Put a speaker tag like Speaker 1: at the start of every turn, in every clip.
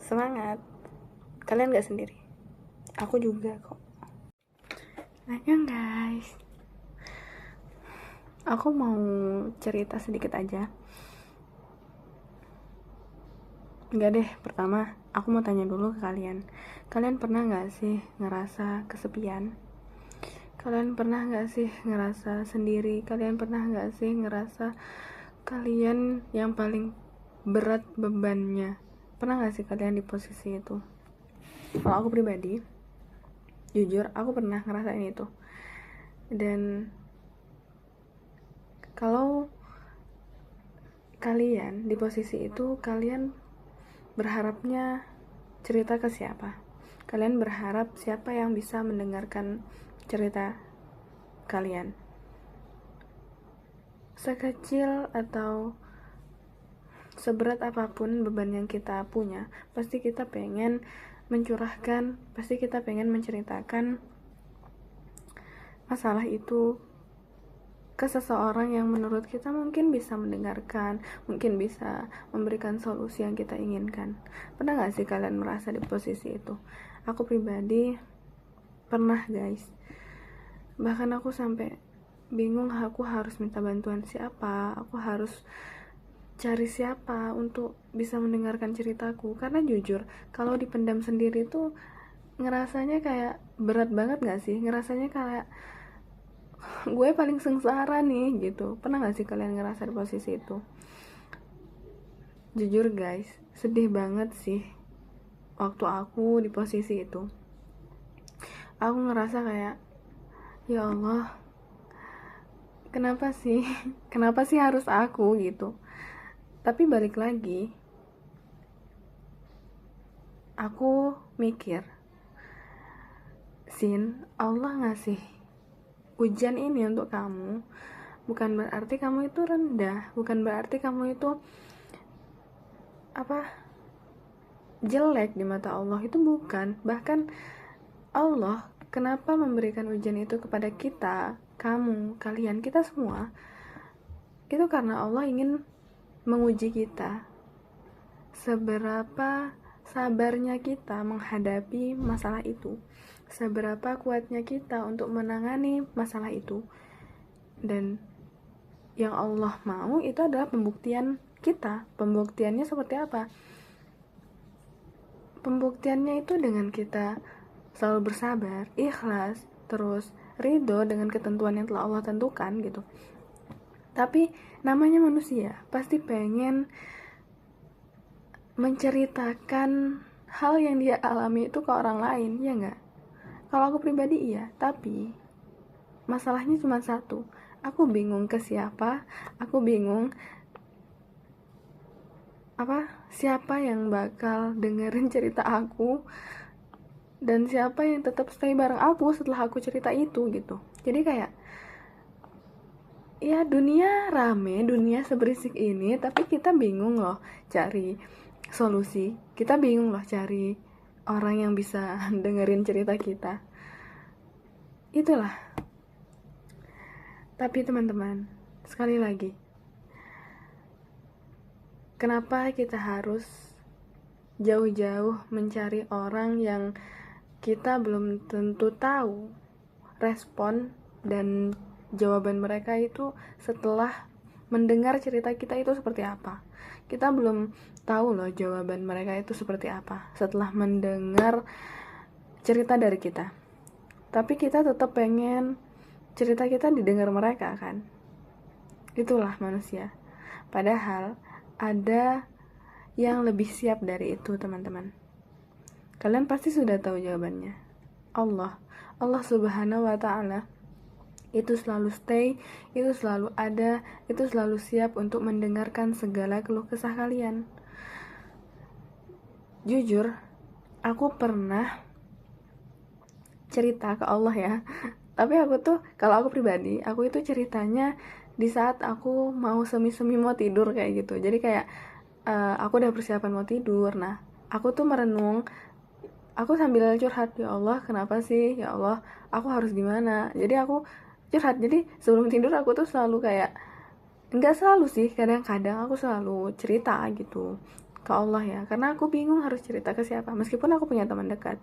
Speaker 1: semangat. Kalian gak sendiri. Aku juga kok. Nanya guys. Aku mau cerita sedikit aja. Enggak deh, pertama aku mau tanya dulu ke kalian. Kalian pernah gak sih ngerasa kesepian? Kalian pernah gak sih ngerasa sendiri? Kalian pernah gak sih ngerasa kalian yang paling berat bebannya? Pernah gak sih kalian di posisi itu? Kalau aku pribadi, jujur aku pernah ngerasain itu. Dan kalau kalian di posisi itu, kalian berharapnya cerita ke siapa? Kalian berharap siapa yang bisa mendengarkan cerita kalian? Sekecil atau seberat apapun beban yang kita punya, pasti kita pengen mencurahkan, pasti kita pengen menceritakan masalah itu ke seseorang yang menurut kita mungkin bisa mendengarkan, mungkin bisa memberikan solusi yang kita inginkan. Pernah gak sih kalian merasa di posisi itu? Aku pribadi pernah guys. Bahkan aku sampai bingung, aku harus minta bantuan siapa, aku harus cari siapa untuk bisa mendengarkan ceritaku. Karena jujur, kalau dipendam sendiri tuh ngerasanya kayak berat banget gak sih? Ngerasanya kayak gue paling sengsara nih gitu. Pernah gak sih kalian ngerasa di posisi itu? Jujur guys, sedih banget sih waktu aku di posisi itu. Aku ngerasa kayak, ya Allah, kenapa sih kenapa sih harus aku gitu. Tapi balik lagi, aku mikir, Sin, Allah ngasih ujian ini untuk kamu bukan berarti kamu itu rendah, bukan berarti kamu itu jelek di mata Allah, itu bukan. Bahkan Allah kenapa memberikan ujian itu kepada kita, kamu, kalian, kita semua, itu karena Allah ingin menguji kita seberapa sabarnya kita menghadapi masalah itu, seberapa kuatnya kita untuk menangani masalah itu. Dan yang Allah mau itu adalah pembuktian kita. Pembuktiannya seperti apa? Pembuktiannya itu dengan kita selalu bersabar, ikhlas, terus ridho dengan ketentuan yang telah Allah tentukan gitu. Tapi namanya manusia, pasti pengen menceritakan hal yang dia alami itu ke orang lain, ya nggak? Kalau aku pribadi iya, tapi masalahnya cuma satu. Aku bingung ke siapa, aku bingung siapa yang bakal dengerin cerita aku, dan siapa yang tetap stay bareng aku setelah aku cerita itu gitu. Jadi kayak, ya dunia rame, dunia seberisik ini, tapi kita bingung loh cari solusi, kita bingung loh cari orang yang bisa dengerin cerita kita. Itulah. Tapi teman-teman, sekali lagi, kenapa kita harus jauh-jauh mencari orang yang kita belum tentu tahu respon dan jawaban mereka itu setelah mendengar cerita kita itu seperti apa. Kita belum tahu loh jawaban mereka itu seperti apa setelah mendengar cerita dari kita. Tapi kita tetap pengen cerita kita didengar mereka kan. Itulah manusia. Padahal ada yang lebih siap dari itu teman-teman. Kalian pasti sudah tahu jawabannya. Allah subhanahu wa ta'ala itu selalu stay, itu selalu ada, itu selalu siap untuk mendengarkan segala keluh kesah kalian. Jujur, aku pernah cerita ke Allah ya. Tapi aku tuh, kalau aku pribadi, aku itu ceritanya di saat aku mau semi-semi mau tidur kayak gitu. Jadi kayak aku udah persiapan mau tidur. Nah, aku tuh merenung, aku sambil curhat, ya Allah kenapa sih, ya Allah aku harus gimana. Jadi aku curhat. Jadi sebelum tidur aku tuh selalu kayak, enggak selalu sih, kadang-kadang aku selalu cerita gitu ke Allah ya, karena aku bingung harus cerita ke siapa. Meskipun aku punya teman dekat,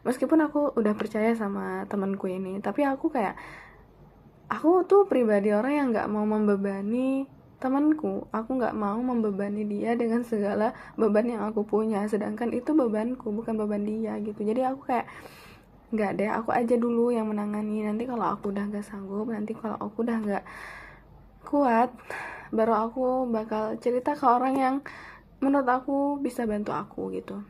Speaker 1: meskipun aku udah percaya sama temanku ini, tapi aku tuh pribadi orang yang nggak mau membebani temanku. Aku nggak mau membebani dia dengan segala beban yang aku punya, sedangkan itu bebanku, bukan beban dia gitu. Jadi aku kayak, nggak deh, aku aja dulu yang menangani. Nanti kalau aku udah nggak sanggup, nanti kalau aku udah nggak kuat, baru aku bakal cerita ke orang yang menurut aku bisa bantu aku gitu.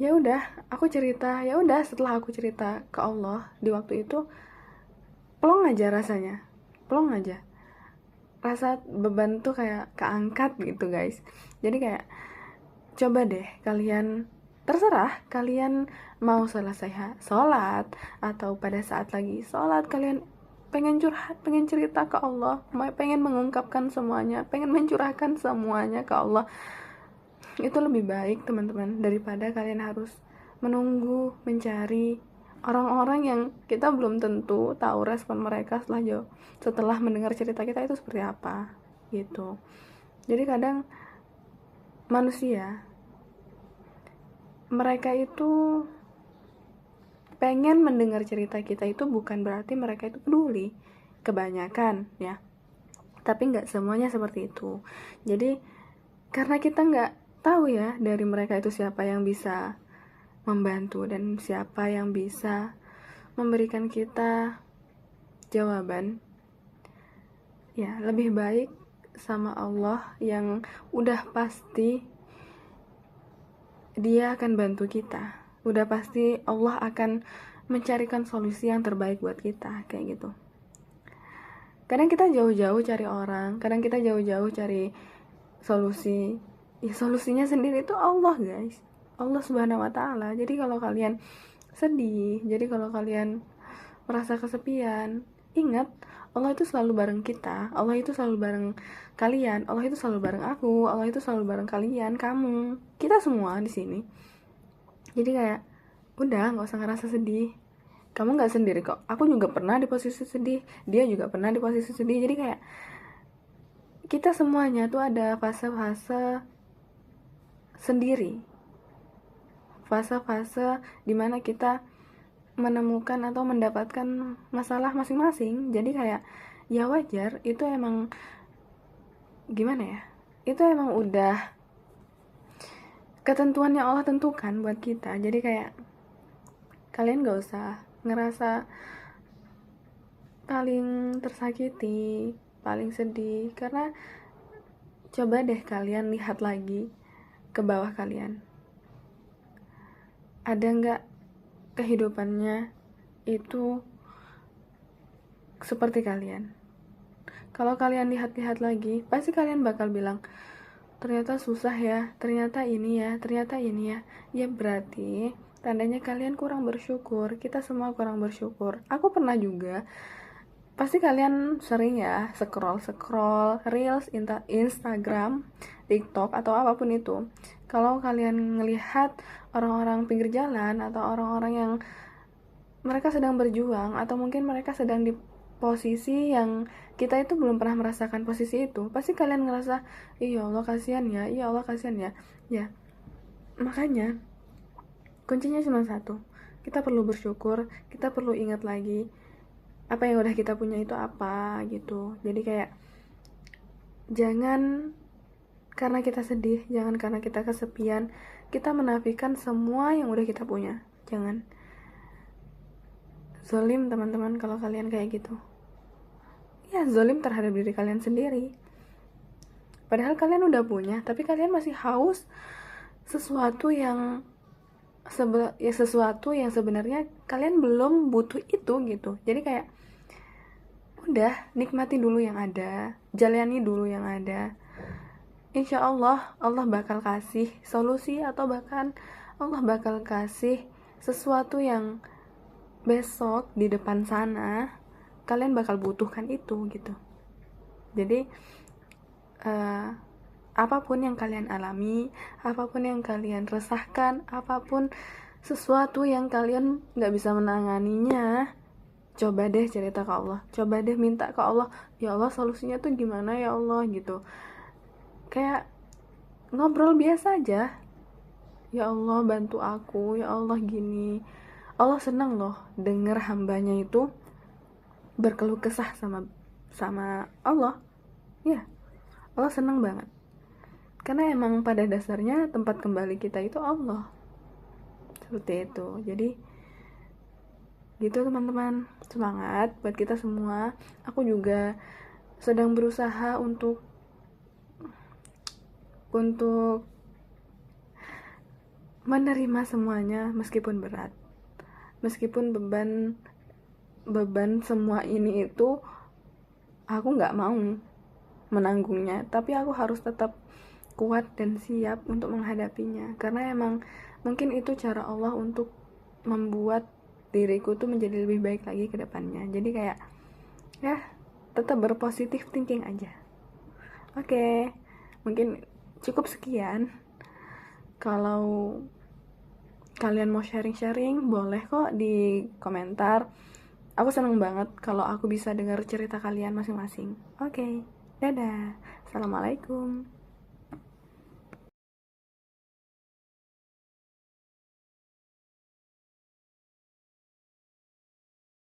Speaker 1: Ya udah, aku cerita. Ya udah, setelah aku cerita ke Allah di waktu itu, plong aja rasanya, plong aja, rasa beban tuh kayak keangkat gitu guys. Jadi kayak, coba deh kalian, terserah kalian mau selesai sholat atau pada saat lagi sholat kalian pengen curhat, pengen cerita ke Allah, pengen mengungkapkan semuanya, pengen mencurahkan semuanya ke Allah, itu lebih baik teman-teman, daripada kalian harus menunggu mencari orang-orang yang kita belum tentu tahu respon mereka setelah mendengar cerita kita itu seperti apa gitu. Jadi kadang manusia, mereka itu pengen mendengar cerita kita, itu bukan berarti mereka itu peduli, kebanyakan ya, tapi nggak semuanya seperti itu. Jadi karena kita nggak tahu ya dari mereka itu siapa yang bisa membantu dan siapa yang bisa memberikan kita jawaban, ya lebih baik sama Allah yang udah pasti dia akan bantu kita, udah pasti Allah akan mencarikan solusi yang terbaik buat kita, kayak gitu. Kadang kita jauh-jauh cari orang, kadang kita jauh-jauh cari solusi, ya solusinya sendiri itu Allah guys, Allah subhanahu wa ta'ala. Jadi kalau kalian sedih, jadi kalau kalian merasa kesepian, ingat Allah itu selalu bareng kita, Allah itu selalu bareng kalian, Allah itu selalu bareng aku, Allah itu selalu bareng kalian, kamu, kita semua di sini. Jadi kayak udah, nggak usah ngerasa sedih, kamu nggak sendiri kok, aku juga pernah di posisi sedih, dia juga pernah di posisi sedih. Jadi kayak kita semuanya tuh ada fase-fase sendiri, fase-fase dimana kita menemukan atau mendapatkan masalah masing-masing. Jadi kayak ya wajar, itu emang gimana ya, itu emang udah ketentuan yang Allah tentukan buat kita. Jadi kayak kalian gak usah ngerasa paling tersakiti, paling sedih, karena coba deh kalian lihat lagi ke bawah kalian, ada nggak kehidupannya itu seperti kalian. Kalau kalian lihat-lihat lagi, pasti kalian bakal bilang, ternyata susah ya, ternyata ini ya, ternyata ini ya. Ya berarti tandanya kalian kurang bersyukur. Kita semua kurang bersyukur. Aku pernah juga, pasti kalian sering ya scroll reels Instagram, TikTok atau apapun itu. Kalau kalian ngelihat orang-orang pinggir jalan atau orang-orang yang mereka sedang berjuang, atau mungkin mereka sedang di posisi yang kita itu belum pernah merasakan posisi itu, pasti kalian ngerasa, iya Allah kasihan ya, iya Allah kasihan ya. Ya, makanya kuncinya cuma satu, kita perlu bersyukur, kita perlu ingat lagi apa yang udah kita punya itu apa gitu. Jadi kayak jangan karena kita sedih, jangan karena kita kesepian, kita menafikan semua yang udah kita punya. Jangan. Zolim teman-teman kalau kalian kayak gitu. Ya zolim terhadap diri kalian sendiri. Padahal kalian udah punya, tapi kalian masih haus sesuatu yang sebenarnya kalian belum butuh itu gitu. Jadi kayak udah, nikmati dulu yang ada, jalani dulu yang ada. Insya Allah, Allah bakal kasih solusi, atau bahkan Allah bakal kasih sesuatu yang besok di depan sana kalian bakal butuhkan itu gitu. Jadi apapun yang kalian alami, apapun yang kalian resahkan, apapun sesuatu yang kalian gak bisa menanganinya, coba deh cerita ke Allah, coba deh minta ke Allah, ya Allah solusinya tuh gimana ya Allah gitu. Kayak ngobrol biasa aja. Ya Allah bantu aku, ya Allah gini. Allah senang loh denger hambanya itu berkeluh kesah sama Allah. Ya, Allah senang banget. Karena emang pada dasarnya tempat kembali kita itu Allah. Seperti itu. Jadi gitu teman-teman, semangat buat kita semua. Aku juga sedang berusaha untuk menerima semuanya meskipun berat, meskipun beban semua ini itu aku nggak mau menanggungnya, tapi aku harus tetap kuat dan siap untuk menghadapinya, karena emang mungkin itu cara Allah untuk membuat diriku tuh menjadi lebih baik lagi ke depannya. Jadi kayak ya tetap berpositif thinking aja. Oke, mungkin cukup sekian. Kalau kalian mau sharing-sharing boleh kok di komentar. Aku seneng banget kalau aku bisa dengar cerita kalian masing-masing. Oke, dadah. Assalamualaikum.